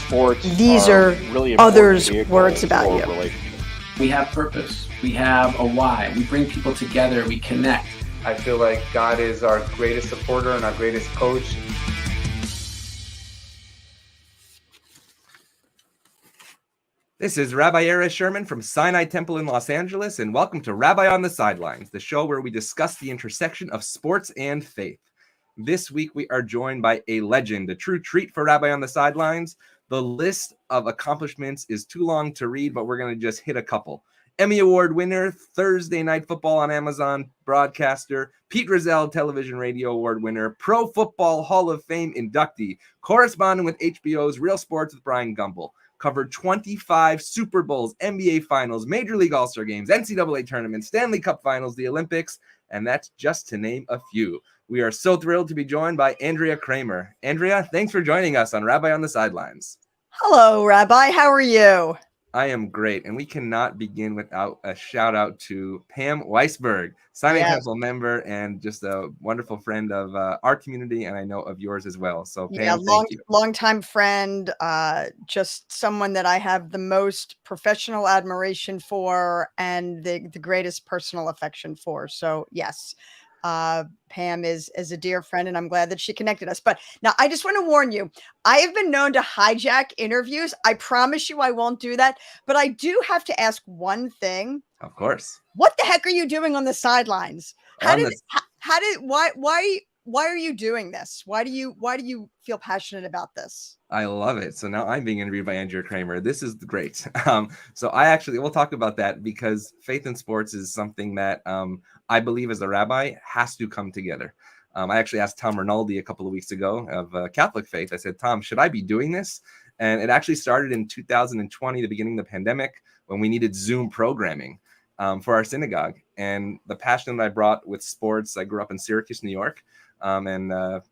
sports These are really others' words about you. We have purpose. We have a why. We bring people together. We connect. I feel like God is our greatest supporter and our greatest coach. This is Rabbi Sherman from Sinai Temple in Los Angeles, and welcome to Rabbi on the Sidelines, the show where we discuss the intersection of sports and faith. This week, we are joined by a legend, a true treat for Rabbi on the Sidelines. The list of accomplishments is too long to read, but we're going to just hit a couple. Emmy Award winner, Thursday Night Football on Amazon broadcaster, Pete Rozelle Television Radio Award winner, Pro Football Hall of Fame inductee, correspondent with HBO's Real Sports with Bryant Gumbel. Covered 25 Super Bowls, NBA Finals, Major League All-Star Games, NCAA tournaments, Stanley Cup Finals, the Olympics, and that's just to name a few. We are so thrilled to be joined by Andrea Kremer. Andrea, thanks for joining us on Rabbi on the Sidelines. Hello, Rabbi. How are you? I am great, and we cannot begin without a shout-out to Pam Weisberg, Sinai Temple member and just a wonderful friend of our community, and I know of yours as well. So, Pam, thank you. Long-time friend, just someone that I have the most professional admiration for and the greatest personal affection for. So, yes. Pam is a dear friend, and I'm glad that she connected us. But now I just want to warn you, I have been known to hijack interviews. I promise you I won't do that. But I do have to ask one thing. Of course. What the heck are you doing on the sidelines? Why are you doing this? Why do you feel passionate about this? I love it. So now I'm being interviewed by Andrea Kremer. This is great. So we'll talk about that because faith in sports is something that I believe as a rabbi has to come together. I actually asked Tom Rinaldi a couple of weeks ago of Catholic faith. I said, Tom, should I be doing this? And it actually started in 2020, the beginning of the pandemic, when we needed Zoom programming for our synagogue. And the passion that I brought with sports, I grew up in Syracuse, New York. The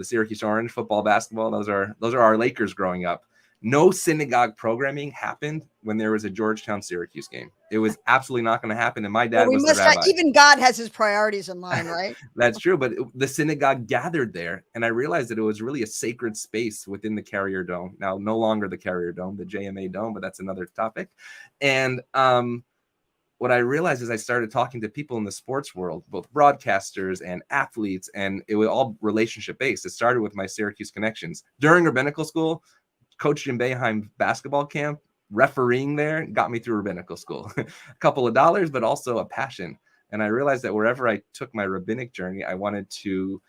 Syracuse Orange, football, basketball, those are our Lakers growing up. No synagogue programming happened when there was a Georgetown Syracuse game. It was absolutely not going to happen. And my dad was the rabbi. Even God has his priorities in line, right? That's true. But the synagogue gathered there. And I realized that it was really a sacred space within the Carrier Dome. Now, no longer the Carrier Dome, the JMA Dome, but that's another topic. And what I realized is I started talking to people in the sports world, both broadcasters and athletes, and it was all relationship based. It started with my Syracuse connections. During rabbinical school, Coach Jim Boeheim basketball camp, refereeing there got me through rabbinical school. A couple of dollars, but also a passion. And I realized that wherever I took my rabbinic journey, I wanted to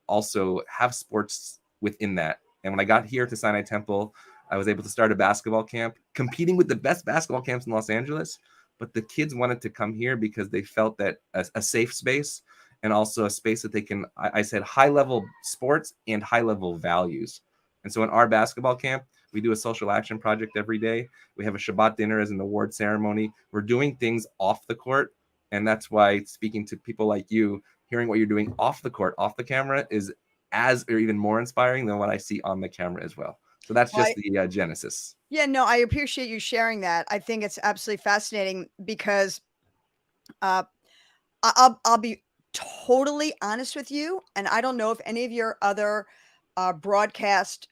also have sports within that. And when I got here to Sinai Temple, I was able to start a basketball camp, competing with the best basketball camps in Los Angeles. But the kids wanted to come here because they felt that a safe space and also a space that they can, I said, high-level sports and high-level values. And so in our basketball camp, we do a social action project every day. We have a Shabbat dinner as an award ceremony. We're doing things off the court. And that's why speaking to people like you, hearing what you're doing off the court, off the camera is as or even more inspiring than what I see on the camera as well. So that's just the genesis. Yeah, no, I appreciate you sharing that. I think it's absolutely fascinating because I'll be totally honest with you. And I don't know if any of your other broadcast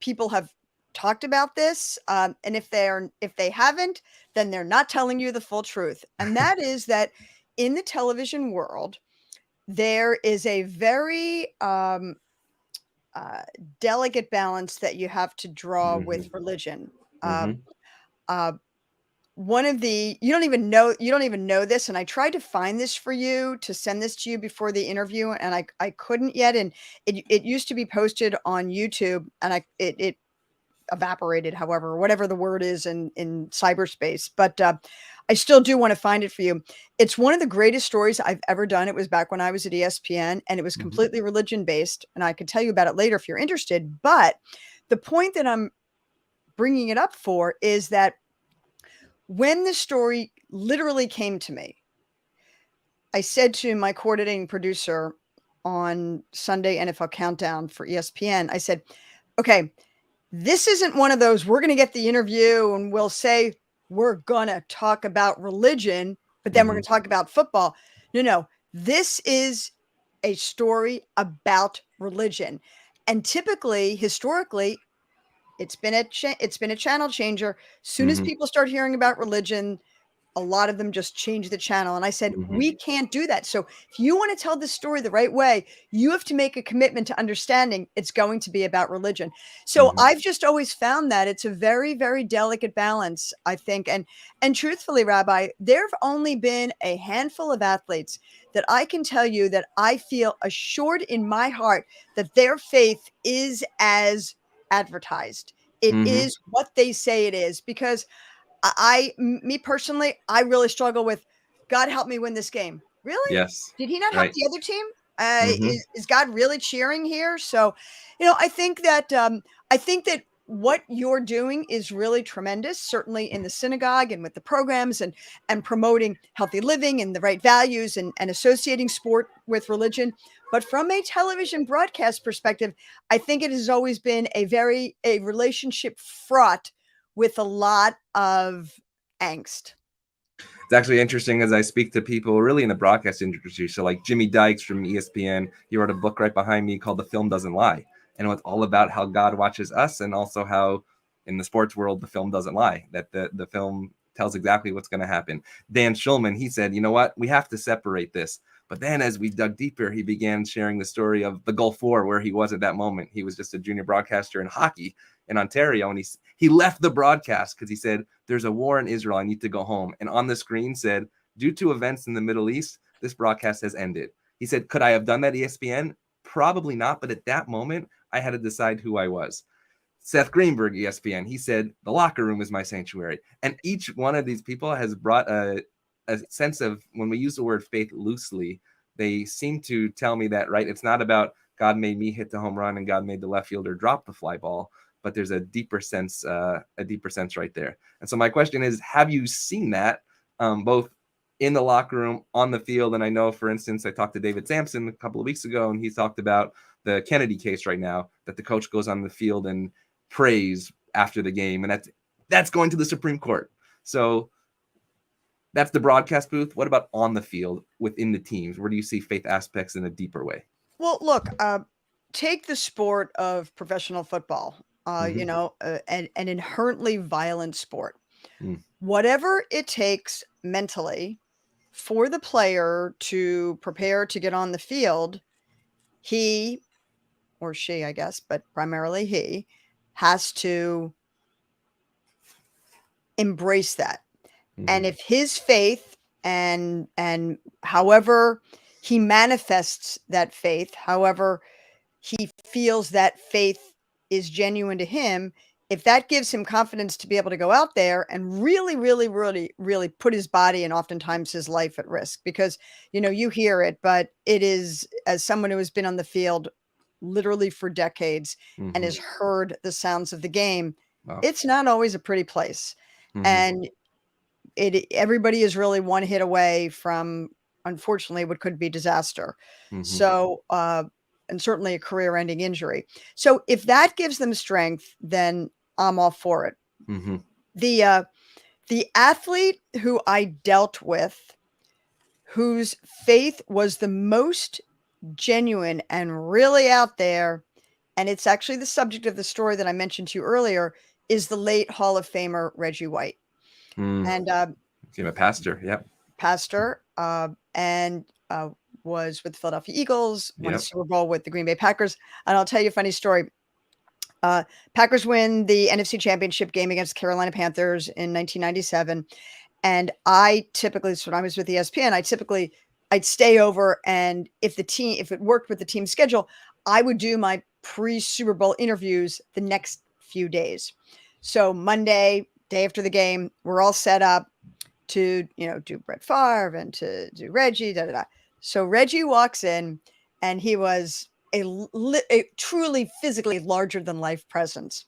people have talked about this. And if they haven't, then they're not telling you the full truth. And that is that in the television world, there is a very delicate balance that you have to draw with religion. One of the, you don't even know this. And I tried to find this for you to send this to you before the interview. And I couldn't yet. And it used to be posted on YouTube and it evaporated, however, whatever the word is in cyberspace. But I still do want to find it for you. It's one of the greatest stories I've ever done. It was back when I was at ESPN and it was completely religion based. And I could tell you about it later if you're interested. But the point that I'm bringing it up for is that when the story literally came to me, I said to my coordinating producer on Sunday NFL Countdown for ESPN, I said, okay, this isn't one of those, we're going to get the interview and we'll say, we're going to talk about religion, but then we're going to talk about football. No, this is a story about religion. And typically, historically, It's been a channel changer. Soon as Mhm. people start hearing about religion, a lot of them just change the channel. And I said, Mhm. we can't do that. So if you want to tell this story the right way, you have to make a commitment to understanding it's going to be about religion. So Mhm. I've just always found that it's a very, very delicate balance, I think. And truthfully, Rabbi, there have only been a handful of athletes that I can tell you that I feel assured in my heart that their faith is as advertised. It Mhm. is what they say it is, because me personally, I really struggle with, God help me win this game. Really? Yes. Did he not help Right. the other team? Mhm. Is God really cheering here? So, I think that what you're doing is really tremendous, certainly in the synagogue and with the programs and promoting healthy living and the right values and associating sport with religion. But from a television broadcast perspective, I think it has always been a relationship fraught with a lot of angst. It's actually interesting as I speak to people really in the broadcast industry. So like Jimmy Dykes from ESPN, he wrote a book right behind me called The Film Doesn't Lie. And it's all about how God watches us and also how in the sports world, the film doesn't lie, that the film tells exactly what's going to happen. Dan Schulman, he said, you know what, we have to separate this. But then as we dug deeper, he began sharing the story of the Gulf War, where he was at that moment. He was just a junior broadcaster in hockey in Ontario. And he left the broadcast because he said, there's a war in Israel. I need to go home. And on the screen said, due to events in the Middle East, this broadcast has ended. He said, could I have done that ESPN? Probably not. But at that moment, I had to decide who I was. Seth Greenberg, ESPN, he said, the locker room is my sanctuary. And each one of these people has brought a sense of, when we use the word faith loosely, they seem to tell me that, right, it's not about God made me hit the home run and God made the left fielder drop the fly ball, but there's a deeper sense right there. And so my question is, have you seen that both in the locker room, on the field? And I know, for instance, I talked to David Sampson a couple of weeks ago, and he talked about the Kennedy case right now, that the coach goes on the field and praise after the game, and that's going to the Supreme Court. So that's the broadcast booth. What about on the field within the teams? Where do you see faith aspects in a deeper way? Well, look, take the sport of professional football, Mm-hmm. an inherently violent sport. Mm. Whatever it takes mentally for the player to prepare to get on the field, he or she, I guess, but primarily he, has to embrace that. Mm-hmm. And if his faith and however he manifests that faith, however he feels that faith is genuine to him, if that gives him confidence to be able to go out there and really, really, really, really put his body and oftentimes his life at risk, because, you hear it, but it is, as someone who has been on the field literally for decades and Mm-hmm. has heard the sounds of the game, Wow. it's not always a pretty place. Mm-hmm. And everybody is really one hit away from, unfortunately, what could be disaster. Mm-hmm. So, and certainly a career-ending injury. So if that gives them strength, then I'm all for it. Mm-hmm. The athlete who I dealt with, whose faith was the most genuine and really out there, and it's actually the subject of the story that I mentioned to you earlier, is the late Hall of Famer Reggie White. And Became a pastor. Yep. pastor, and was with the Philadelphia Eagles, won a Yep. Super Bowl with the Green Bay Packers. And I'll tell you a funny story. Packers win the NFC Championship game against Carolina Panthers in 1997. And I typically, so when I was with ESPN, I'd stay over, and if it worked with the team's schedule, I would do my pre-Super Bowl interviews the next few days. So Monday, day after the game, we're all set up to, do Brett Favre and to do Reggie, da da da. So Reggie walks in, and he was a truly physically larger than life presence,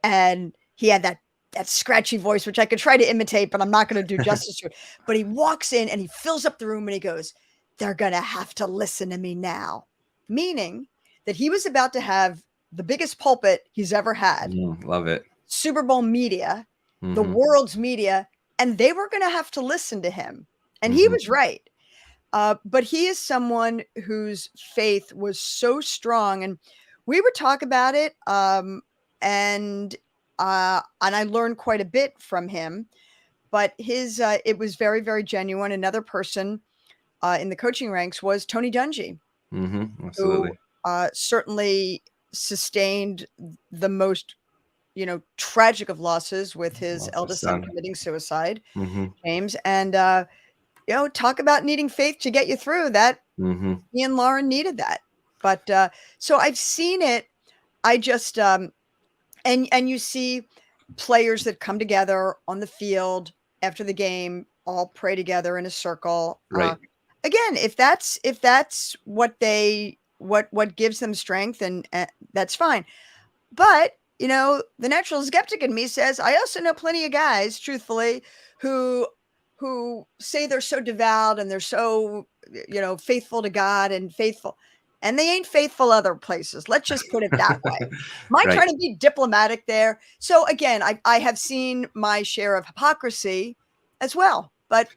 and he had that scratchy voice, which I could try to imitate, but I'm not going to do justice to it. But he walks in and he fills up the room and he goes, "They're going to have to listen to me now," meaning that he was about to have the biggest pulpit he's ever had. Love it. Super Bowl media, the world's media, and they were going to have to listen to him. And he was right. But he is someone whose faith was so strong. And we would talk about it. and I learned quite a bit from him. But his it was very, very genuine. Another person in the coaching ranks was Tony Dungy, who Absolutely. certainly sustained the most, tragic of losses with his Lost his eldest son son. committing suicide, Mm-hmm. James. And talk about needing faith to get you through that. Mm-hmm. Me and Lauren needed that. But so I've seen it. I just and you see players that come together on the field after the game, all pray together in a circle. Right. Again, if that's what gives them strength, and that's fine. But the natural skeptic in me says I also know plenty of guys, truthfully, who say they're so devout and they're so faithful to God and faithful, and they ain't faithful other places. Let's just put it that way. Am I Right. trying to be diplomatic there? So again, I have seen my share of hypocrisy as well. But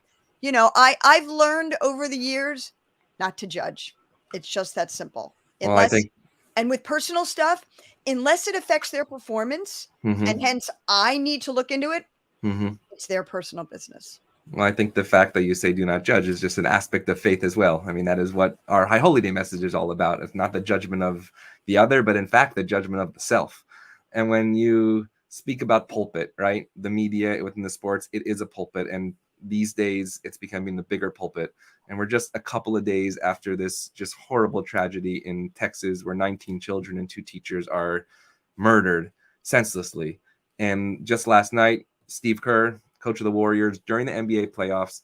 I've learned over the years not to judge. It's just that simple. Well, I think. And with personal stuff, unless it affects their performance, Mm-hmm. and hence I need to look into it, Mm-hmm. it's their personal business. Well, I think the fact that you say do not judge is just an aspect of faith as well. I mean, that is what our High Holy Day message is all about. It's not the judgment of the other, but in fact, the judgment of the self. And when you speak about pulpit, right, the media within the sports, it is a pulpit. And these days, it's becoming the bigger pulpit. And we're just a couple of days after this just horrible tragedy in Texas where 19 children and 2 teachers are murdered senselessly. And just last night, Steve Kerr, coach of the Warriors, during the NBA playoffs,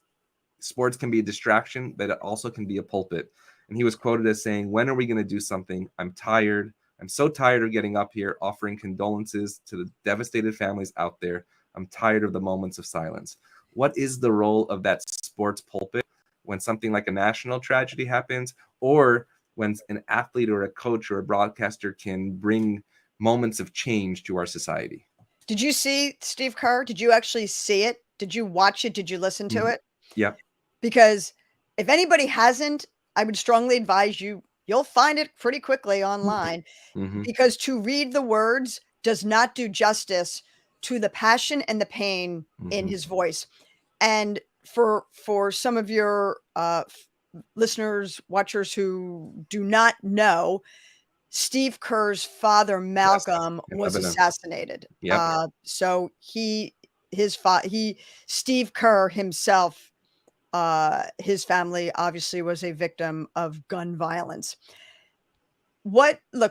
sports can be a distraction, but it also can be a pulpit. And he was quoted as saying, "When are we going to do something? I'm tired. I'm so tired of getting up here offering condolences to the devastated families out there. I'm tired of the moments of silence." What is the role of that sports pulpit when something like a national tragedy happens, or when an athlete or a coach or a broadcaster can bring moments of change to our society? Did you see Steve Kerr? Did you actually see it? Did you watch it? Did you listen to it? Yep. Because if anybody hasn't, I would strongly advise you'll find it pretty quickly online, because to read the words does not do justice to the passion and the pain in his voice. And for some of your listeners, watchers who do not know, Steve Kerr's father, Malcolm, was assassinated. Yep. So Steve Kerr himself, his family obviously was a victim of gun violence.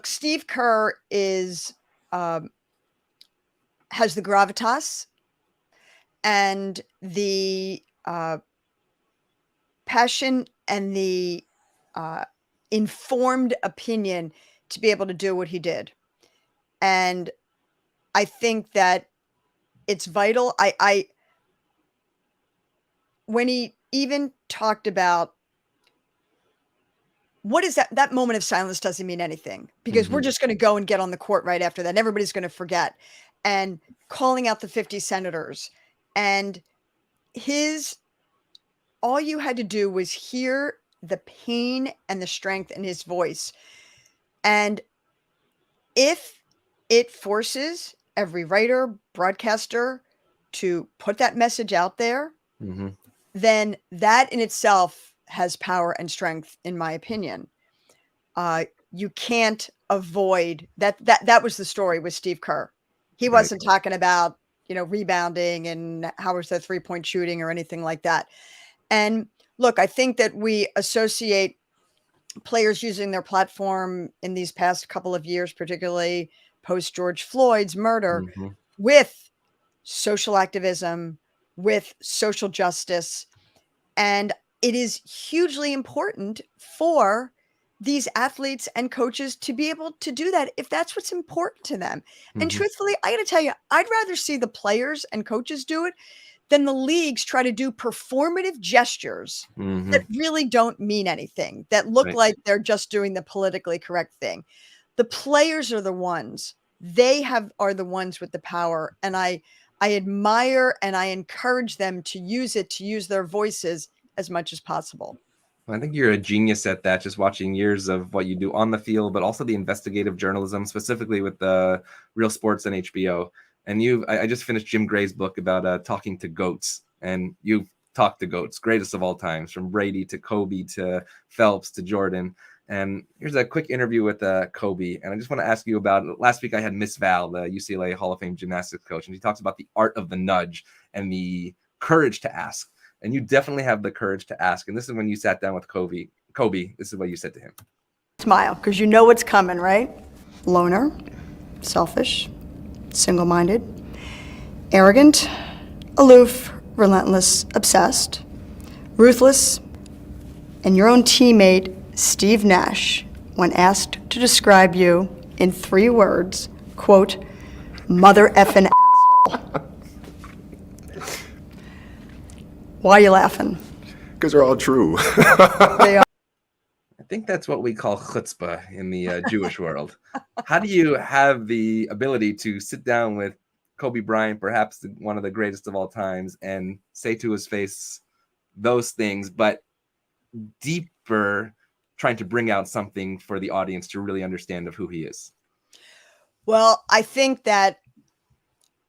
Steve Kerr is, has the gravitas and the passion and the informed opinion to be able to do what he did. And I think that it's vital. When he even talked about what is that moment of silence doesn't mean anything, because we're just going to go and get on the court right after that. And everybody's going to forget, and calling out the 50 senators, and all you had to do was hear the pain and the strength in his voice. And if it forces every writer, broadcaster to put that message out there, then that in itself has power and strength, in my opinion. You can't avoid that. That was the story with Steve Kerr. He wasn't talking about, rebounding and how was the 3-point shooting or anything like that. And look, I think that we associate players using their platform in these past couple of years, particularly post George Floyd's murder, with social activism, with social justice. And it is hugely important for these athletes and coaches to be able to do that if that's what's important to them. And truthfully, I got to tell you, I'd rather see the players and coaches do it than the leagues try to do performative gestures that really don't mean anything, that look like they're just doing the politically correct thing. The players are the ones, are the ones with the power. And I admire and I encourage them to use their voices as much as possible. I think you're a genius at that, just watching years of what you do on the field, but also the investigative journalism, specifically with the Real Sports and HBO. And I just finished Jim Gray's book about talking to GOATs, and you've talked to GOATs, greatest of all times, from Brady to Kobe to Phelps to Jordan. And here's a quick interview with Kobe. And I just want to ask you about, last week I had Miss Val, the UCLA Hall of Fame gymnastics coach, and she talks about the art of the nudge and the courage to ask. And you definitely have the courage to ask. And this is when you sat down with Kobe. Kobe, this is what you said to him. Smile, because you know what's coming, right? Loner, selfish, single-minded, arrogant, aloof, relentless, obsessed, ruthless, and your own teammate, Steve Nash, when asked to describe you in 3 words, quote, mother effing asshole. Why are you laughing? Because they're all true. They are. I think that's what we call chutzpah in the Jewish world. How do you have the ability to sit down with Kobe Bryant, perhaps one of the greatest of all times, and say to his face those things, but deeper, trying to bring out something for the audience to really understand of who he is? Well, I think that,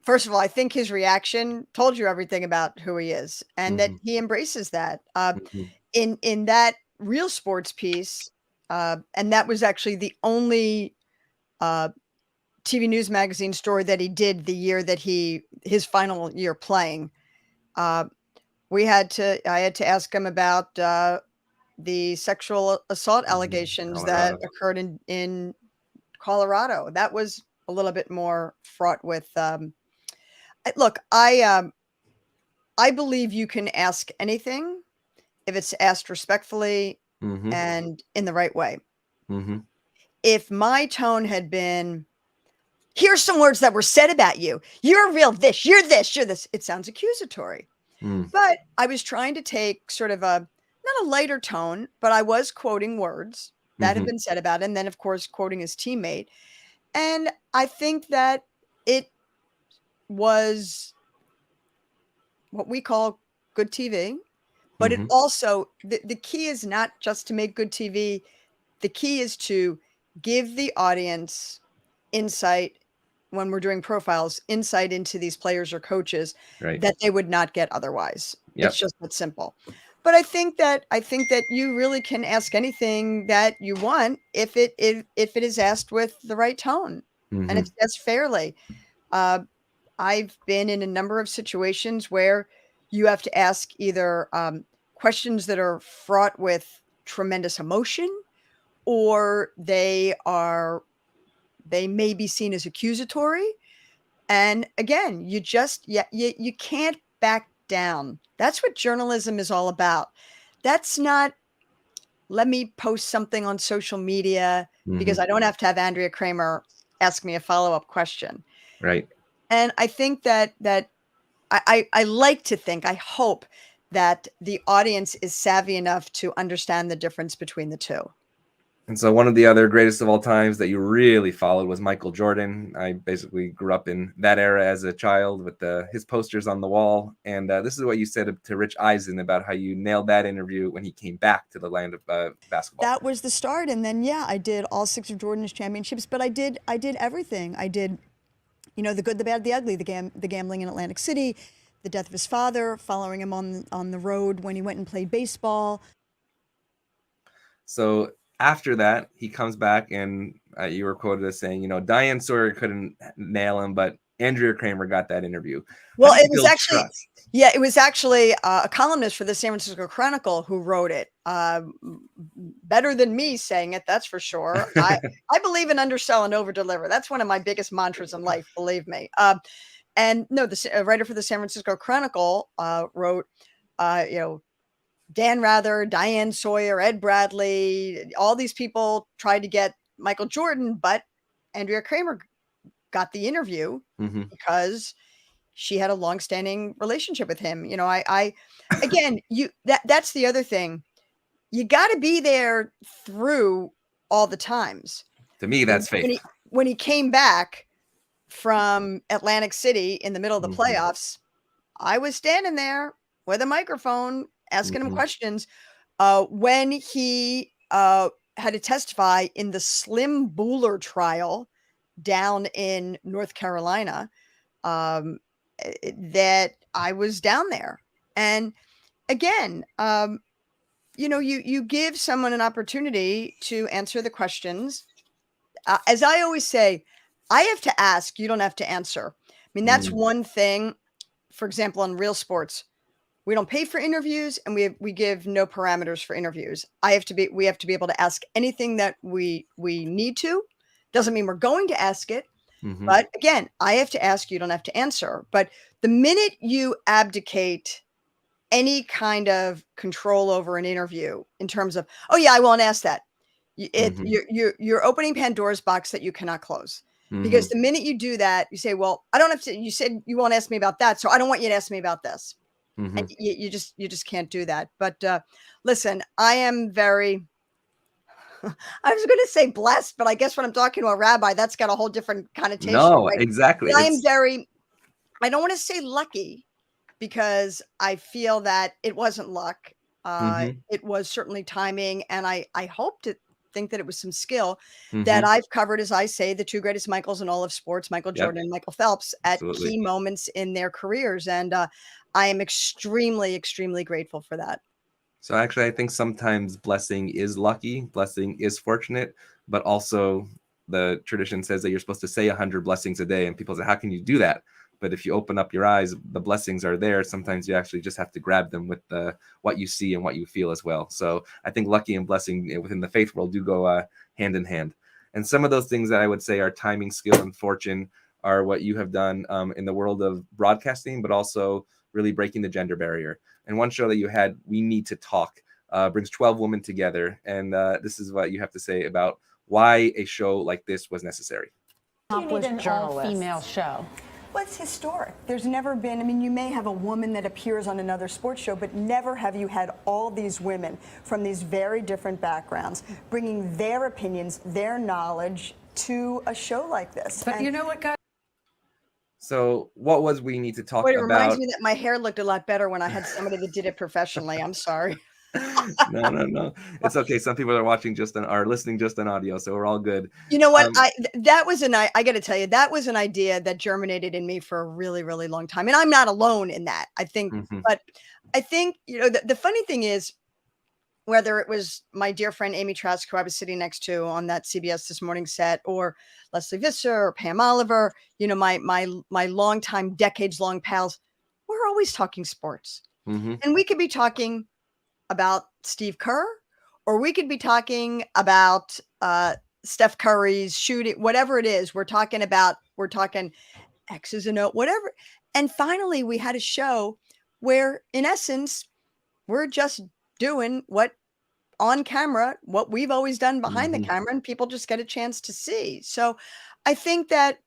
first of all, I think his reaction told you everything about who he is, and that he embraces that. In that Real Sports piece, and that was actually the only TV News Magazine story that he did the year that his final year playing. I had to ask him about the sexual assault allegations that occurred in Colorado. That was a little bit more fraught with. Look, I believe you can ask anything if it's asked respectfully and in the right way. If my tone had been, here's some words that were said about you, you're real this, you're this, it sounds accusatory. But I was trying to take sort of not a lighter tone, but I was quoting words that have been said about it, and then of course quoting his teammate. And I think that it was what we call good TV, but it also, the key is not just to make good TV. The key is to give the audience insight when we're doing profiles, insight into these players or coaches that they would not get otherwise. It's just that simple. But I think that you really can ask anything that you want if it is asked with the right tone and if it's asked fairly. I've been in a number of situations where you have to ask either questions that are fraught with tremendous emotion, or they may be seen as accusatory. And again, you can't back down. That's what journalism is all about. That's not, let me post something on social media because I don't have to have Andrea Kremer ask me a follow-up question. Right. And I think that I like to think, I hope that the audience is savvy enough to understand the difference between the two. And so one of the other greatest of all times that you really followed was Michael Jordan. I basically grew up in that era as a child with his posters on the wall. And this is what you said to Rich Eisen about how you nailed that interview when he came back to the land of basketball. That was the start. And then, I did all 6 of Jordan's championships, but I did everything. I did, the good, the bad, the ugly, the gambling in Atlantic City, the death of his father, following him on the road when he went and played baseball. So after that, he comes back, and you were quoted as saying, Diane Sawyer couldn't nail him, but Andrea Kremer got that interview. Well, it was actually a columnist for the San Francisco Chronicle who wrote it. Better than me saying it, that's for sure. I believe in undersell and overdeliver. That's one of my biggest mantras in life, believe me. And no, the writer for the San Francisco Chronicle wrote, Dan Rather, Diane Sawyer, Ed Bradley, all these people tried to get Michael Jordan, but Andrea Kremer got the interview because she had a longstanding relationship with him. That's the other thing. You got to be there through all the times. To me, that's fake. When he came back from Atlantic City in the middle of the playoffs, I was standing there with a microphone asking him questions. when he had to testify in the Slim Buller trial down in North Carolina, that I was down there. And again, you give someone an opportunity to answer the questions. As I always say, I have to ask, you don't have to answer. I mean, that's one thing. For example, on Real Sports, we don't pay for interviews, and we give no parameters for interviews. We have to be able to ask anything that we need to. Doesn't mean we're going to ask it. But again, I have to ask, you don't have to answer. But the minute you abdicate any kind of control over an interview in terms of, oh yeah, I won't ask that. You're opening Pandora's box that you cannot close. Because the minute you do that, you say, well, I don't have to, you said you won't ask me about that, so I don't want you to ask me about this. And you just can't do that. But listen, I am very, I was going to say blessed, but I guess when I'm talking to a rabbi, that's got a whole different connotation. No, right? exactly. I am very, I don't want to say lucky, because I feel that it wasn't luck. It was certainly timing. And I hope to think that it was some skill that I've covered, as I say, the two greatest Michaels in all of sports, Michael Jordan and Michael Phelps, at key moments in their careers. And I am extremely, extremely grateful for that. So actually, I think sometimes blessing is lucky, blessing is fortunate, but also the tradition says that you're supposed to say 100 blessings a day. And people say, how can you do that? But if you open up your eyes, the blessings are there. Sometimes you actually just have to grab them with what you see and what you feel as well. So I think lucky and blessing within the faith world do go hand in hand. And some of those things that I would say are timing, skill, and fortune are what you have done in the world of broadcasting, but also really breaking the gender barrier. And one show that you had, We Need to Talk, brings 12 women together. And this is what you have to say about why a show like this was necessary. You need an all-female show. Well, it's historic. There's never been, I mean, you may have a woman that appears on another sports show, but never have you had all these women from these very different backgrounds bringing their opinions, their knowledge to a show like this. But you know what, guys? So what was We Need to Talk Wait, it about? reminds me that my hair looked a lot better when I had somebody that did it professionally. I'm sorry. No. It's okay. Some people are listening just on audio, so we're all good. You know what? I got to tell you, that was an idea that germinated in me for a really, really long time. And I'm not alone in that, I think. But I think, the funny thing is, whether it was my dear friend Amy Trask, who I was sitting next to on that CBS This Morning set, or Leslie Visser or Pam Oliver, my longtime, decades-long pals, we're always talking sports. And we could be talking about Steve Kerr, or we could be talking about Steph Curry's shooting, whatever it is. We're talking X's and O's, whatever. And finally, we had a show where, in essence, we're just doing what we've always done behind the camera, and people just get a chance to see. So I think that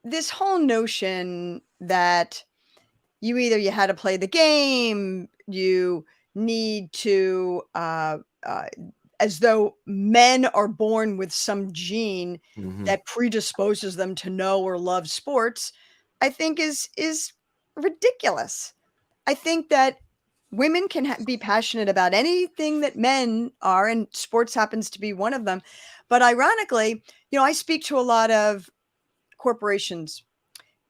this whole notion that you had to play the game, you need to, as though men are born with some gene that predisposes them to know or love sports, I think is ridiculous. I think that women can be passionate about anything that men are, and sports happens to be one of them. But ironically, I speak to a lot of corporations,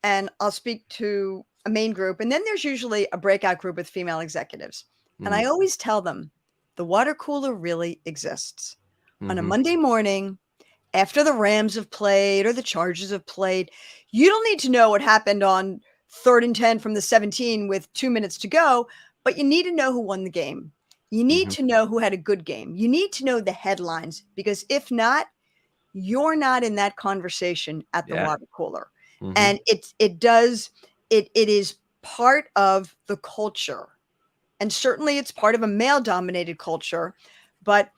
and I'll speak to a main group, and then there's usually a breakout group with female executives. And I always tell them, the water cooler really exists. On a Monday morning, after the Rams have played or the Chargers have played, you don't need to know what happened on 3rd and 10 from the 17 with 2 minutes to go, but you need to know who won the game. You need to know who had a good game. You need to know the headlines, because if not, you're not in that conversation at the water cooler. And it is part of the culture. And certainly it's part of a male-dominated culture. But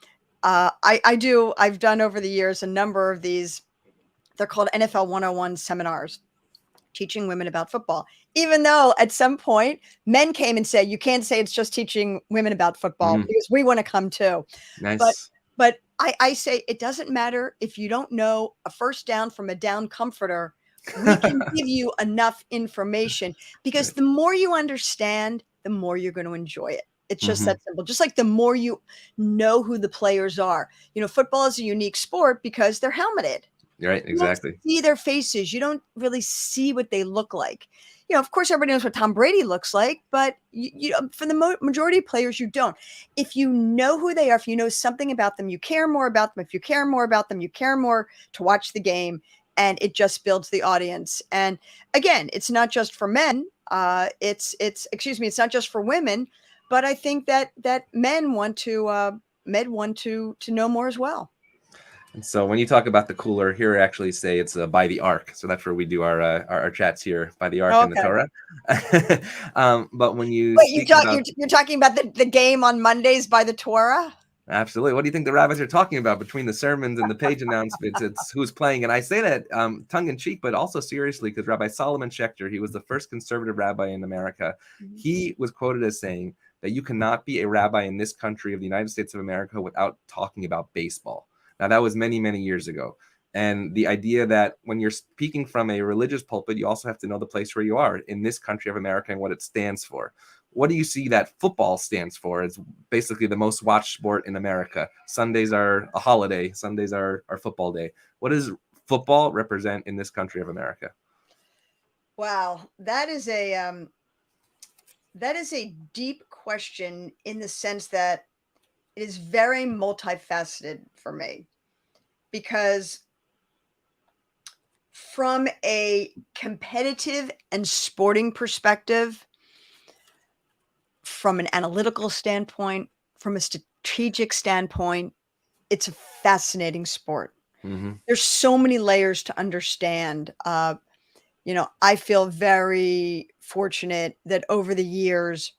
I've done over the years a number of these, they're called NFL 101 seminars, teaching women about football. Even though at some point men came and said, you can't say it's just teaching women about football, because we want to come too. Nice. But I say it doesn't matter if you don't know a first down from a down comforter. We can give you enough information, because the more you understand, the more you're going to enjoy it. It's just that simple. Just like the more you know who the players are, football is a unique sport because they're helmeted. Right, exactly. You don't see their faces. You don't really see what they look like. Of course, everybody knows what Tom Brady looks like, but for the majority of players, you don't. If you know who they are, if you know something about them, you care more about them. If you care more about them, you care more to watch the game, and it just builds the audience. And again, it's not just for men. It's not just for women, but I think that men want to know more as well. And so when you talk about the cooler, here I actually say it's by the Ark. So that's where we do our chats here, by the Ark and the Torah. But when you you're talking about the game on Mondays by the Torah? Absolutely. What do you think the rabbis are talking about between the sermons and the page announcements? It's who's playing. And I say that tongue in cheek, but also seriously, because Rabbi Solomon Schechter, he was the first conservative rabbi in America. He was quoted as saying that you cannot be a rabbi in this country of the United States of America without talking about baseball. Now, that was many, many years ago. And the idea that when you're speaking from a religious pulpit, you also have to know the place where you are in this country of America and what it stands for. What do you see that football stands for? It's basically the most watched sport in America. Sundays are a holiday. Sundays are football day. What does football represent in this country of America? Wow, that is a deep question in the sense that it is very multifaceted for me, because from a competitive and sporting perspective, from an analytical standpoint, from a strategic standpoint, it's a fascinating sport. There's so many layers to understand. I feel very fortunate that over the years,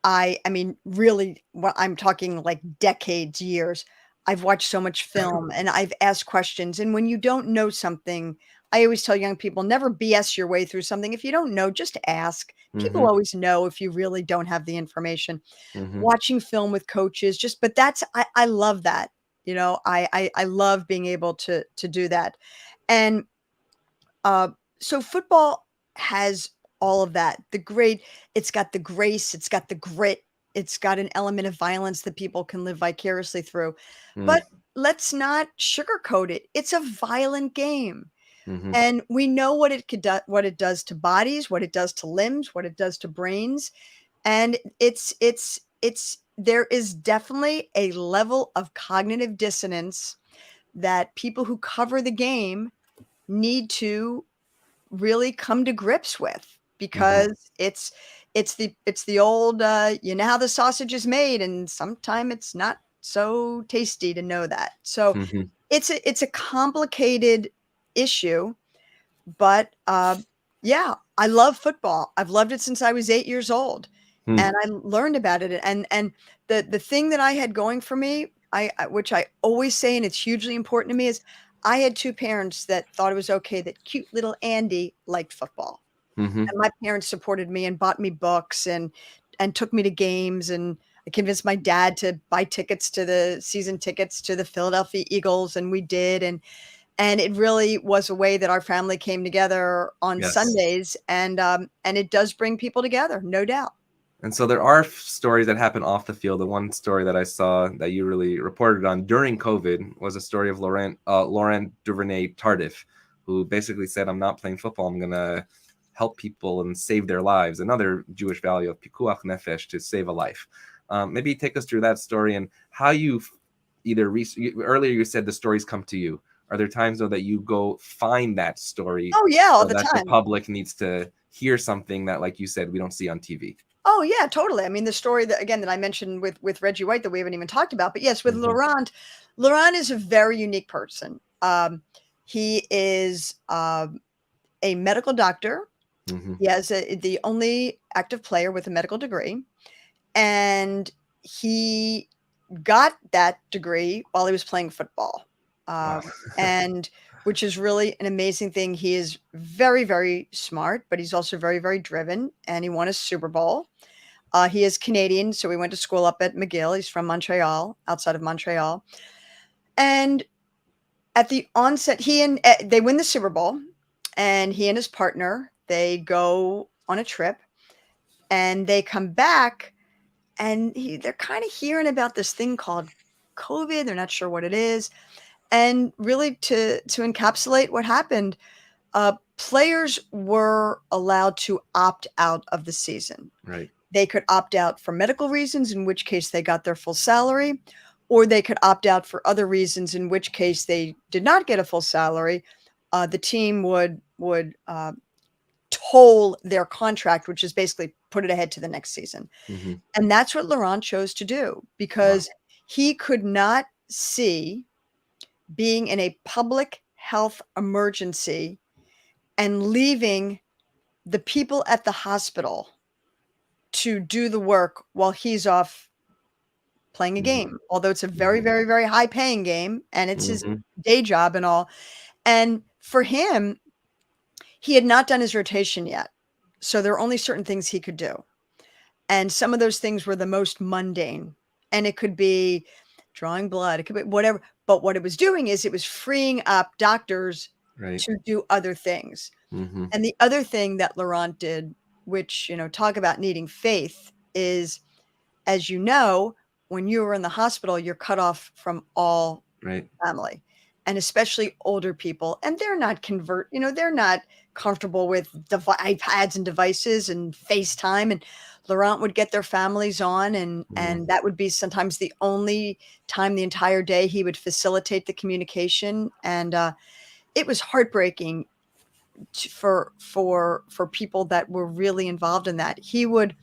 I mean, really, I'm talking like decades, years, I've watched so much film and I've asked questions. And when you don't know something, I always tell young people, never BS your way through something. If you don't know, just ask. People always know if you really don't have the information. Watching film with coaches, but I love that. I love being able to do that. And so football has all of that. It's got the grace, it's got the grit, it's got an element of violence that people can live vicariously through. But let's not sugarcoat it. It's a violent game. And we know what it does to bodies, what it does to limbs, what it does to brains. And there is definitely a level of cognitive dissonance that people who cover the game need to really come to grips with, because it's the old how the sausage is made, and sometimes it's not so tasty to know that. So it's a complicated issue, but yeah, I love football. I've loved it since I was 8 years old, and I learned about it. And the thing that I had going for me, which I always say, and it's hugely important to me, is I had two parents that thought it was okay that cute little Andy liked football. And my parents supported me and bought me books and took me to games. And I convinced my dad to buy season tickets to the Philadelphia Eagles. And we did. And it really was a way that our family came together on Sundays. And it does bring people together, no doubt. And so there are stories that happen off the field. The one story that I saw that you really reported on during COVID was a story of Laurent Duvernay Tardif, who basically said, I'm not playing football. I'm going to help people and save their lives. Another Jewish value of pikuach nefesh, to save a life. Maybe take us through that story and how you earlier you said the stories come to you. Are there times though that you go find that story? Oh yeah, all the time. The public needs to hear something that, like you said, we don't see on TV. Oh yeah, totally. I mean, the story that I mentioned with Reggie White that we haven't even talked about, but yes, with Laurent is a very unique person. He is a medical doctor. He has the only active player with a medical degree, and he got that degree while he was playing football. And which is really an amazing thing. He is very, very smart, but he's also very, very driven, and he won a Super Bowl. He is Canadian, so we went to school up at McGill. He's from Montreal, outside of Montreal. And at the onset, they win the Super Bowl, and he and his partner, they go on a trip, and they come back, and they're kind of hearing about this thing called COVID. They're not sure what it is. And really to encapsulate what happened, players were allowed to opt out of the season. Right. They could opt out for medical reasons, in which case they got their full salary, or they could opt out for other reasons, in which case they did not get a full salary. The team would toll their contract, which is basically put it ahead to the next season. Mm-hmm. And that's what Laurent chose to do, because he could not see being in a public health emergency and leaving the people at the hospital to do the work while he's off playing a game, although it's a very, very, very high paying game and it's his day job and all. And for him, he had not done his rotation yet. So there are only certain things he could do. And some of those things were the most mundane, and it could be drawing blood. It could be whatever. But what it was doing is it was freeing up doctors to do other things. Mm-hmm. And the other thing that Laurent did, which, talk about needing faith, is, as you know, when you were in the hospital, you're cut off from all family, and especially older people. And they're not they're not comfortable with iPads and devices and FaceTime. And Laurent would get their families on, and that would be sometimes the only time the entire day he would facilitate the communication. And it was heartbreaking for people that were really involved in that. He would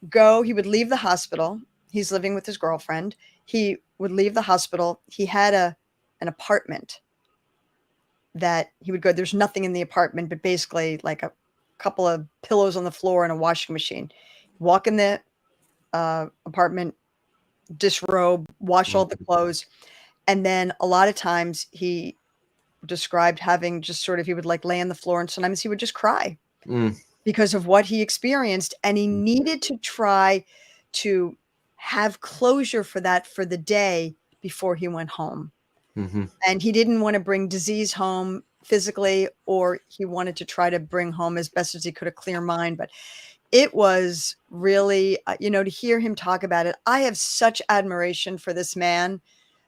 leave the hospital. He's living with his girlfriend. He would leave the hospital. He had an apartment that he would go. There's nothing in the apartment, but basically like a couple of pillows on the floor and a washing machine. Walk in the apartment, disrobe, wash all the clothes. And then a lot of times he described having just he would like lay on the floor, and sometimes he would just cry because of what he experienced. And he needed to try to have closure for that for the day before he went home. Mm-hmm. And he didn't want to bring disease home physically, or he wanted to try to bring home as best as he could a clear mind. But it was really, to hear him talk about it, I have such admiration for this man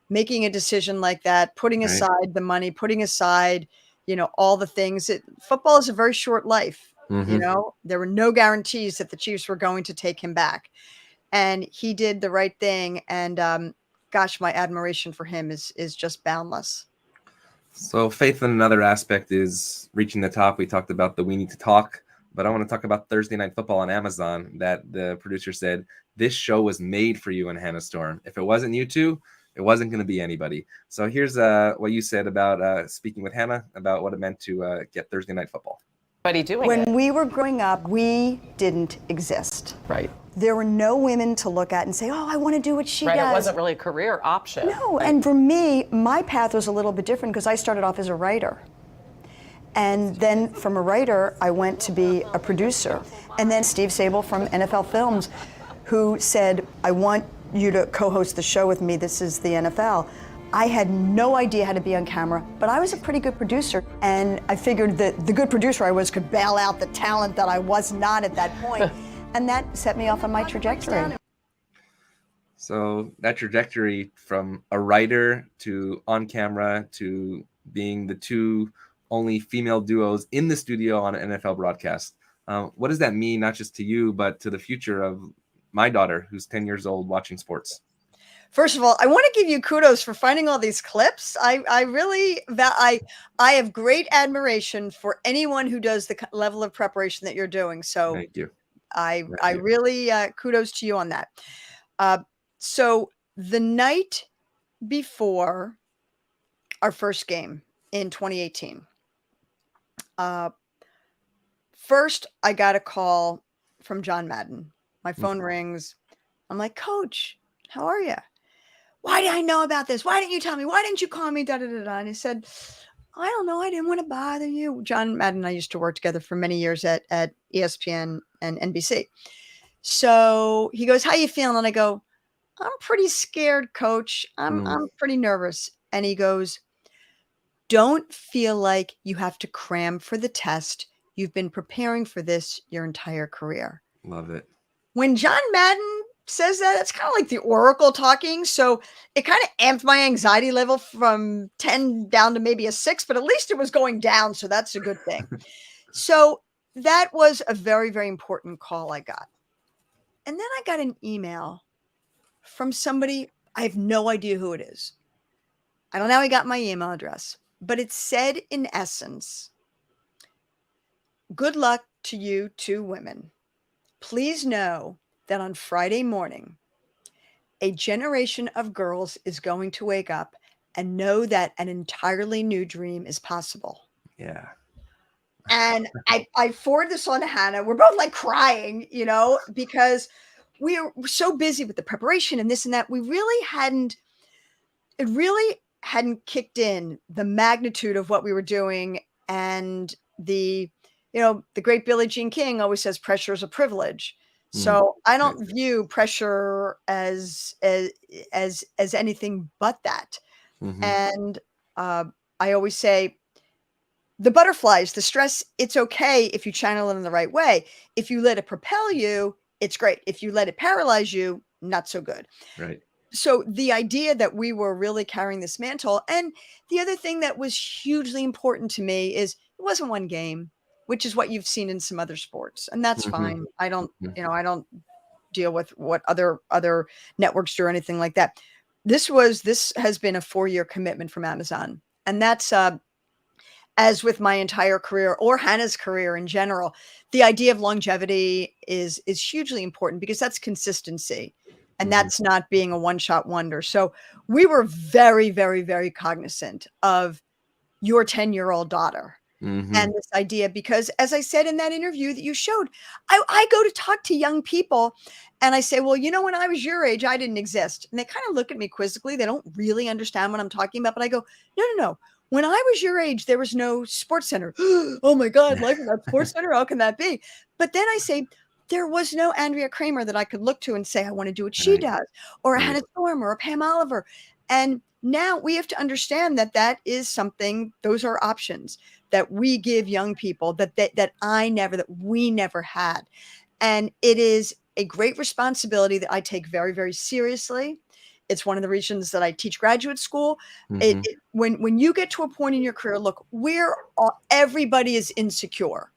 making a decision like that, putting aside the money, putting aside, all the things. Football is a very short life. There were no guarantees that the Chiefs were going to take him back. And he did the right thing. And gosh, my admiration for him is just boundless. So faith in another aspect is reaching the top. We talked about the We Need to Talk, but I want to talk about Thursday Night Football on Amazon, that the producer said, this show was made for you and Hannah Storm. If it wasn't you two, it wasn't going to be anybody. So here's what you said about speaking with Hannah about what it meant to get Thursday Night Football. When we were growing up, we didn't exist. Right. There were no women to look at and say, oh, I want to do what she does. It wasn't really a career option. No, and for me, my path was a little bit different because I started off as a writer. And then from a writer, I went to be a producer. And then Steve Sable from NFL Films, who said, I want you to co-host the show with me. This is the NFL. I had no idea how to be on camera, but I was a pretty good producer. And I figured that the good producer I was could bail out the talent that I was not at that point. And that set me off on my trajectory. So that trajectory from a writer to on camera to being the two only female duos in the studio on an NFL broadcast. What does that mean, not just to you, but to the future of my daughter, who's 10 years old, watching sports? First of all, I want to give you kudos for finding all these clips. I have great admiration for anyone who does the level of preparation that you're doing. So thank you. I really kudos to you on that. So the night before our first game in 2018, first I got a call from John Madden. My phone rings. I'm like, Coach, how are you? Why did I know about this? Why didn't you tell me? Why didn't you call me? Da, da, da, da. And he said, I don't know. I didn't want to bother you. John Madden and I used to work together for many years at ESPN and NBC. So he goes, how you feeling? And I go, I'm pretty scared, Coach. I'm pretty nervous. And he goes, don't feel like you have to cram for the test. You've been preparing for this your entire career. Love it. When John Madden says that, it's kind of like the oracle talking. So it kind of amped my anxiety level from 10 down to maybe a 6, but at least it was going down. So that's a good thing. So that was a very, very important call I got. And then I got an email from somebody, I have no idea who it is. I don't know how he got my email address, but it said in essence, good luck to you two women. Please know that on Friday morning, a generation of girls is going to wake up and know that an entirely new dream is possible. Yeah. And I forward this on to Hannah. We're both like crying, you know, because we're so busy with the preparation and this and that. It really hadn't kicked in the magnitude of what we were doing. And the great Billie Jean King always says pressure is a privilege. So I don't view pressure as anything but that. And I always say, the butterflies, the stress, it's okay if you channel it in the right way. If you let it propel you, it's great. If you let it paralyze you, not so good. Right. So the idea that we were really carrying this mantle, and the other thing that was hugely important to me is it wasn't one game, which is what you've seen in some other sports, and that's fine. I don't deal with what other networks do or anything like that. This has been a 4-year commitment from Amazon, and that's as with my entire career or Hannah's career in general, the idea of longevity is hugely important because that's consistency. And that's not being a one-shot wonder. So we were very, very, very cognizant of your 10-year-old daughter and this idea, because as I said in that interview that you showed, I go to talk to young people and I say, well, when I was your age, I didn't exist. And they kind of look at me quizzically. They don't really understand what I'm talking about. But I go, no. When I was your age, there was no sports center. Oh my God, life without sports center. How can that be? But then I say, there was no Andrea Kremer that I could look to and say, I want to do what she does, or a Hannah Storm or a Pam Oliver. And now we have to understand that is something, those are options that we give young people that we never had. And it is a great responsibility that I take very, very seriously. It's one of the reasons that I teach graduate school. When you get to a point in your career, look, everybody is insecure.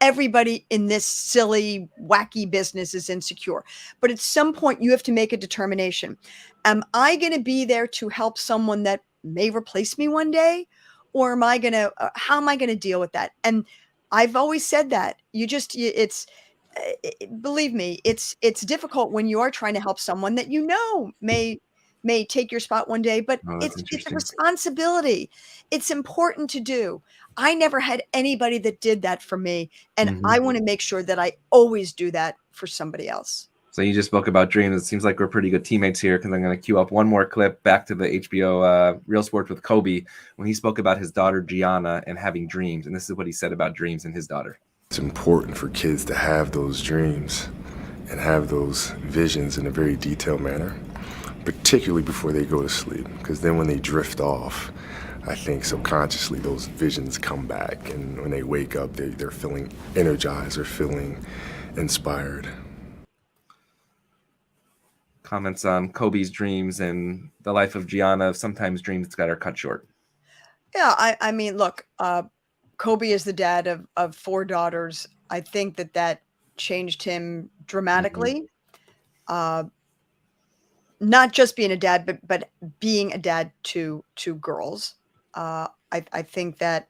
Everybody in this silly, wacky business is insecure. But at some point, you have to make a determination. Am I going to be there to help someone that may replace me one day? Or how am I going to deal with that? And I've always said that. Believe me, it's difficult when you are trying to help someone that may take your spot one day, but it's a responsibility. It's important to do. I never had anybody that did that for me. And I want to make sure that I always do that for somebody else. So you just spoke about dreams. It seems like we're pretty good teammates here, because I'm going to cue up one more clip back to the HBO Real Sports with Kobe, when he spoke about his daughter Gianna and having dreams. And this is what he said about dreams and his daughter. It's important for kids to have those dreams and have those visions in a very detailed manner, particularly before they go to sleep, because then when they drift off, I think subconsciously those visions come back, and when they wake up, they're feeling energized or feeling inspired. Comments on Kobe's dreams and the life of Gianna. Sometimes dreams got her cut short. Yeah, I mean, look, Kobe is the dad of 4 daughters. I think that changed him dramatically. Not just being a dad, but being a dad to girls. I think that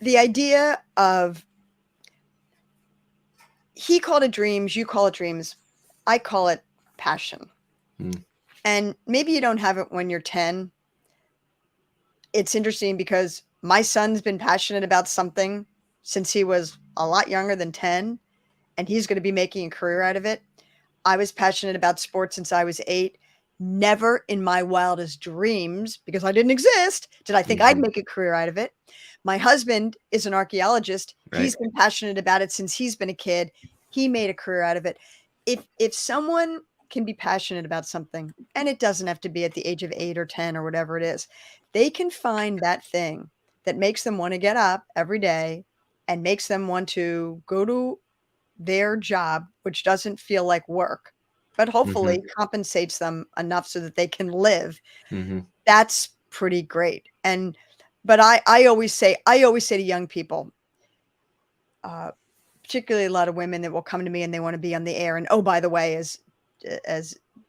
the idea of, he called it dreams, you call it dreams, I call it passion. And maybe you don't have it when you're 10. It's interesting because my son's been passionate about something since he was a lot younger than 10, and he's going to be making a career out of it. I was passionate about sports since I was 8. Never in my wildest dreams, because I didn't exist, did I think I'd make a career out of it. My husband is an archaeologist. Right. He's been passionate about it since he's been a kid. He made a career out of it. If someone can be passionate about something, and it doesn't have to be at the age of 8 or 10 or whatever it is, they can find that thing that makes them want to get up every day and makes them want to go to their job, which doesn't feel like work, but hopefully compensates them enough so that they can live. That's pretty great. But I always say to young people, particularly a lot of women that will come to me and they want to be on the air. And oh, by the way, as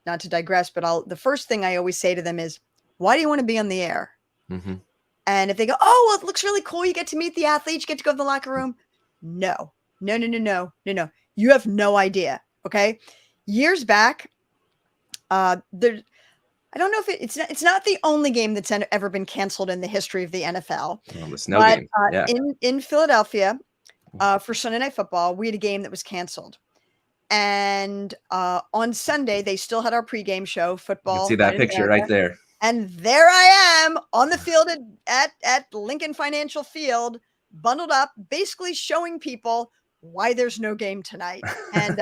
not to digress, but the first thing I always say to them is, why do you want to be on the air? And if they go, oh, well, it looks really cool, you get to meet the athletes, you get to go to the locker room. No. You have no idea. Okay. Years back, I don't know if it's not the only game that's ever been canceled in the history of the NFL. Well, the snow game. Yeah. In Philadelphia, for Sunday Night Football, we had a game that was canceled. And on Sunday, they still had our pregame show, football. You can see that picture right there. And there I am on the field at Lincoln Financial Field, bundled up, basically showing people why there's no game tonight. And,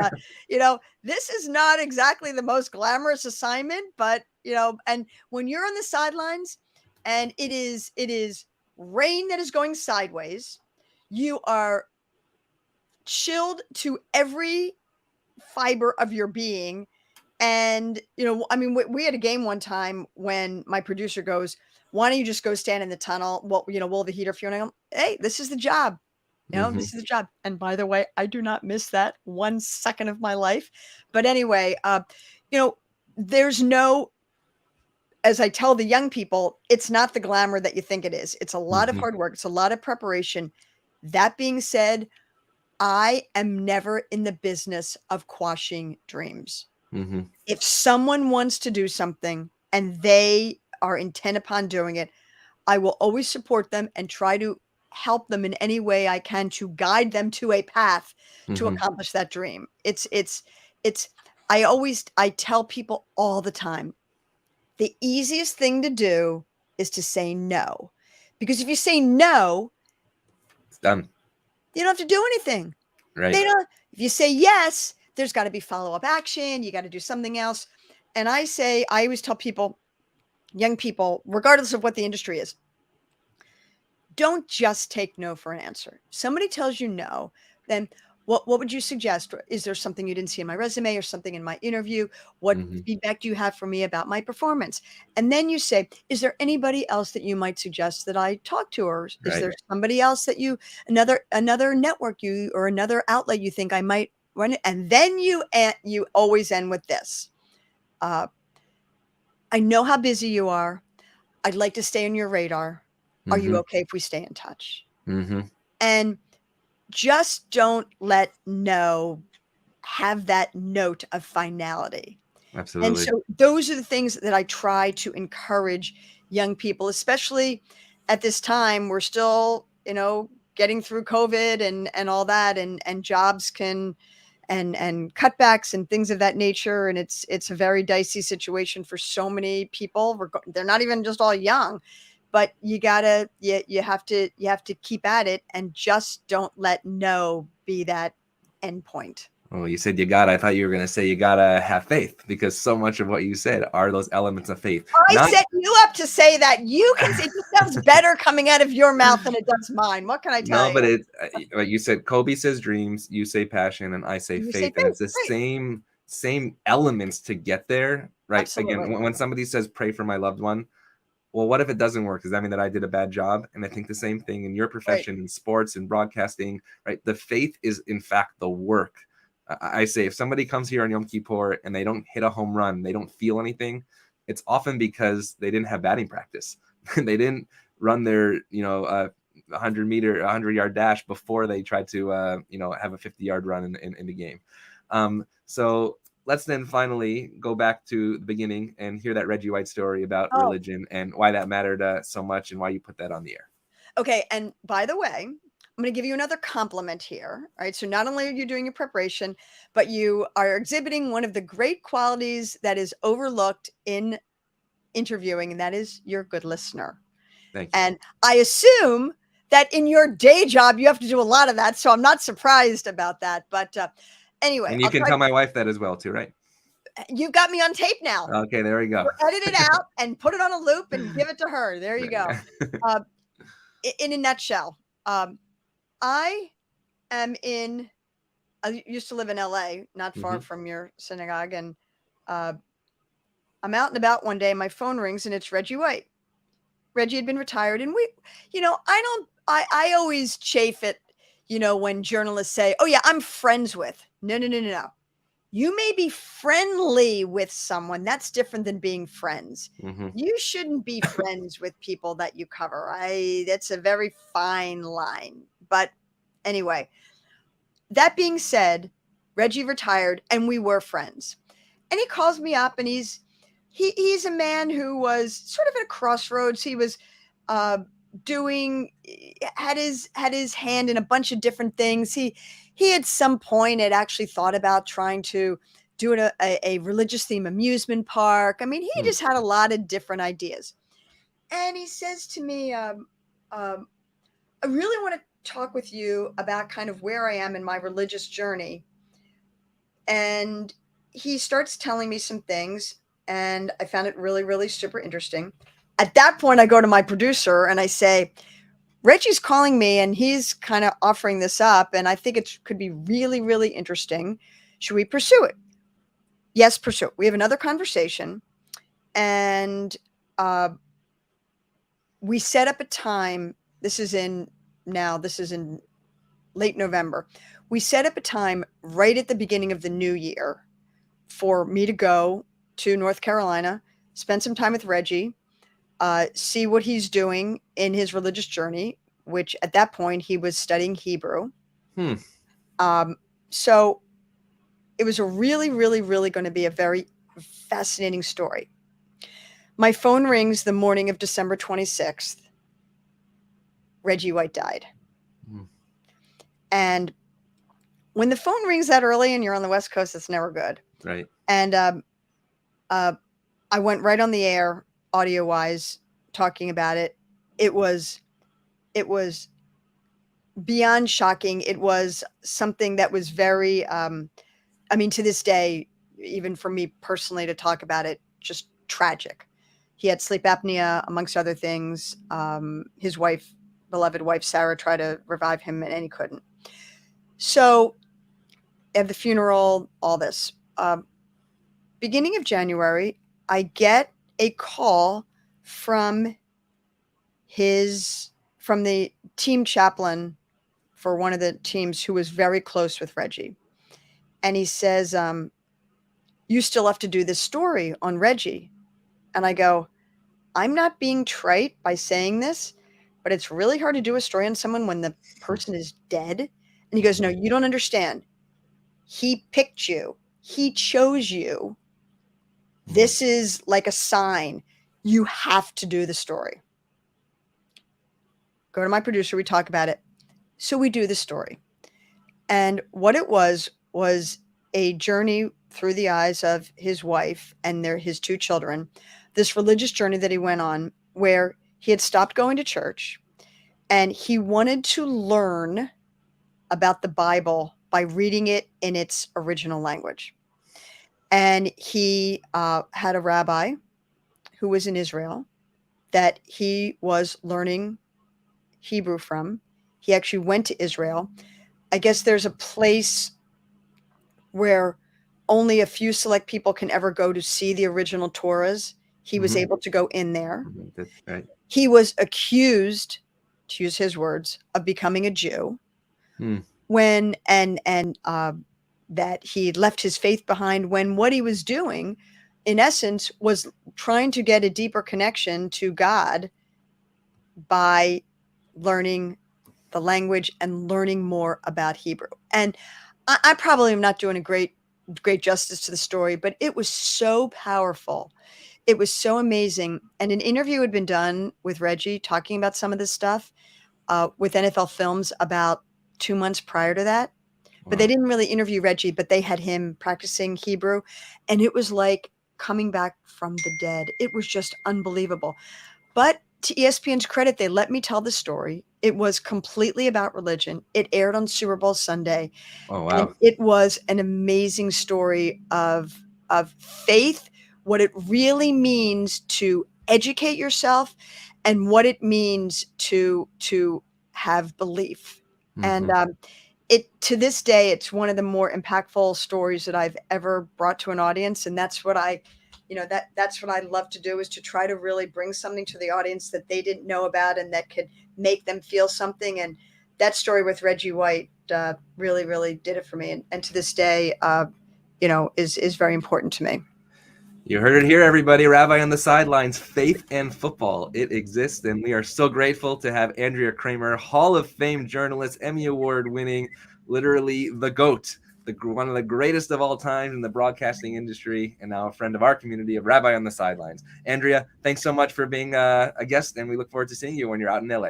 this is not exactly the most glamorous assignment, but, and when you're on the sidelines and it is rain that is going sideways, you are chilled to every fiber of your being. And, we had a game one time when my producer goes, why don't you just go stand in the tunnel? Will the heater fuel? And I go, hey, this is the job. This is the job. And by the way, I do not miss that 1 second of my life. But anyway, there's no, as I tell the young people, it's not the glamour that you think it is. It's a lot of hard work. It's a lot of preparation. That being said, I am never in the business of quashing dreams. If someone wants to do something and they are intent upon doing it, I will always support them and try to help them in any way I can to guide them to a path to accomplish that dream. I tell people all the time, the easiest thing to do is to say no, because if you say no, it's done. You don't have to do anything. Right. If you say yes, there's got to be follow-up action. You got to do something else. And I always tell people, young people, regardless of what the industry is, don't just take no for an answer. Somebody tells you no, then what would you suggest? Is there something you didn't see in my resume or something in my interview? What feedback do you have for me about my performance? And then you say, is there anybody else that you might suggest that I talk to? Or is there somebody else that another network or another outlet you think I might run it? And then you always end with this. I know how busy you are. I'd like to stay on your radar. Are you okay if we stay in touch? And just don't let no have that note of finality. Absolutely. And so those are the things that I try to encourage young people, especially at this time. We're still, getting through COVID and all that, and jobs and cutbacks and things of that nature. And it's a very dicey situation for so many people. They're not even just all young. But you have to keep at it, and just don't let no be that end point. Well, you said I thought you were going to say you got to have faith, because so much of what you said are those elements of faith. I set you up to say that. It just sounds better coming out of your mouth than it does mine. What can I tell you? No, but like you said, Kobe says dreams, you say passion, and I say faith. And it's the same elements to get there, right? Absolutely. Again, when somebody says pray for my loved one, well, what if it doesn't work? Does that mean that I did a bad job? And I think the same thing in your profession, in sports and broadcasting, right? The faith is, in fact, the work. I say if somebody comes here on Yom Kippur and they don't hit a home run, they don't feel anything, it's often because they didn't have batting practice. They didn't run their, 100-yard dash before they tried to, have a 50-yard run in the game. So let's then finally go back to the beginning and hear that Reggie White story about religion and why that mattered so much and why you put that on the air. Okay. And by the way, I'm going to give you another compliment here. All right. So not only are you doing your preparation, but you are exhibiting one of the great qualities that is overlooked in interviewing, and that is you're a good listener. Thank you. And I assume that in your day job, you have to do a lot of that. So I'm not surprised about that. But anyway, and you can tell my wife that as well too, right? You've got me on tape now. Okay, there we go. We'll edit it out and put it on a loop and give it to her. There you go. In a nutshell, I am in I used to live in LA, not far from your synagogue. And I'm out and about one day, my phone rings and it's Reggie White. Reggie had been retired. And I always chafe at, when journalists say, oh yeah, I'm friends with. No. You may be friendly with someone. That's different than being friends. You shouldn't be friends with people that you cover. That's a very fine line. But anyway, that being said, Reggie retired and we were friends. And he calls me up and he's a man who was sort of at a crossroads. He was had his hand in a bunch of different things. He at some point had actually thought about trying to do a religious theme amusement park. I mean, he just had a lot of different ideas. And he says to me, I really want to talk with you about kind of where I am in my religious journey. And he starts telling me some things, and I found it really, really super interesting. At that point, I go to my producer and I say, Reggie's calling me and he's kind of offering this up, and I think it could be really, really interesting. Should we pursue it? Yes, pursue it. We have another conversation, and we set up a time. This is in late November. We set up a time right at the beginning of the new year for me to go to North Carolina, spend some time with Reggie, see what he's doing in his religious journey, which at that point he was studying Hebrew. So it was a really, really, really going to be a very fascinating story. My phone rings the morning of December 26th. Reggie White died. And when the phone rings that early and you're on the West Coast, it's never good. Right. And I went right on the air, audio wise, talking about it. It was beyond shocking. It was something that was very, to this day, even for me personally to talk about it, just tragic. He had sleep apnea, amongst other things. His beloved wife, Sarah, tried to revive him and he couldn't. So at the funeral, all this, beginning of January, I get a call from the team chaplain for one of the teams who was very close with Reggie. And he says, you still have to do this story on Reggie. And I go, I'm not being trite by saying this, but it's really hard to do a story on someone when the person is dead. And he goes, no, you don't understand. He picked you. He chose you. This is like a sign. You have to do the story. Go to my producer. We talk about it. So we do the story. And what it was a journey through the eyes of his wife and his two children, this religious journey that he went on where he had stopped going to church and he wanted to learn about the Bible by reading it in its original language. And he had a rabbi who was in Israel that he was learning Hebrew from. He actually went to Israel. I guess there's a place where only a few select people can ever go to see the original Torahs. He was able to go in there. That's right. He was accused, to use his words, of becoming a Jew when that he left his faith behind, when what he was doing, in essence, was trying to get a deeper connection to God by learning the language and learning more about Hebrew. And I probably am not doing a great justice to the story, but it was so powerful. It was so amazing. And an interview had been done with Reggie talking about some of this stuff with NFL Films about 2 months prior to that. But they didn't really interview Reggie, but they had him practicing Hebrew. And it was like coming back from the dead. It was just unbelievable. But to ESPN's credit, they let me tell the story. It was completely about religion. It aired on Super Bowl Sunday. Oh, wow. And it was an amazing story of faith, what it really means to educate yourself and what it means to have belief. And to this day, it's one of the more impactful stories that I've ever brought to an audience. And that's what that's what I love to do, is to try to really bring something to the audience that they didn't know about and that could make them feel something. And that story with Reggie White really, really did it for me. And to this day, is very important to me. You heard it here, everybody. Rabbi on the Sidelines, faith and football. It exists, and we are so grateful to have Andrea Kremer, Hall of Fame journalist, Emmy Award winning, literally the GOAT, one of the greatest of all time in the broadcasting industry, and now a friend of our community of Rabbi on the Sidelines. Andrea, thanks so much for being a guest, and we look forward to seeing you when you're out in LA.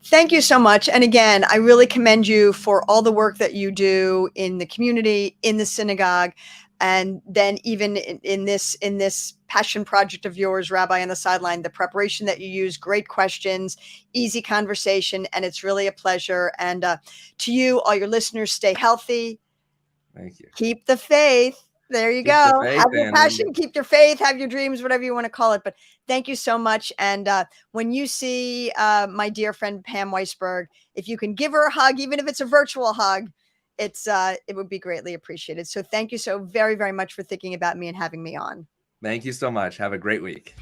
Thank you so much. And again, I really commend you for all the work that you do in the community, in the synagogue, and then even in this passion project of yours, Rabbi on the Sideline, the preparation that you use, great questions, easy conversation, and it's really a pleasure. And to you, all your listeners, stay healthy. Thank you. Keep the faith. There you go. Have your passion, keep your faith, have your dreams, whatever you want to call it. But thank you so much. And when you see my dear friend Pam Weisberg, if you can give her a hug, even if it's a virtual hug, it would be greatly appreciated. So thank you so very, very much for thinking about me and having me on. Thank you so much. Have a great week.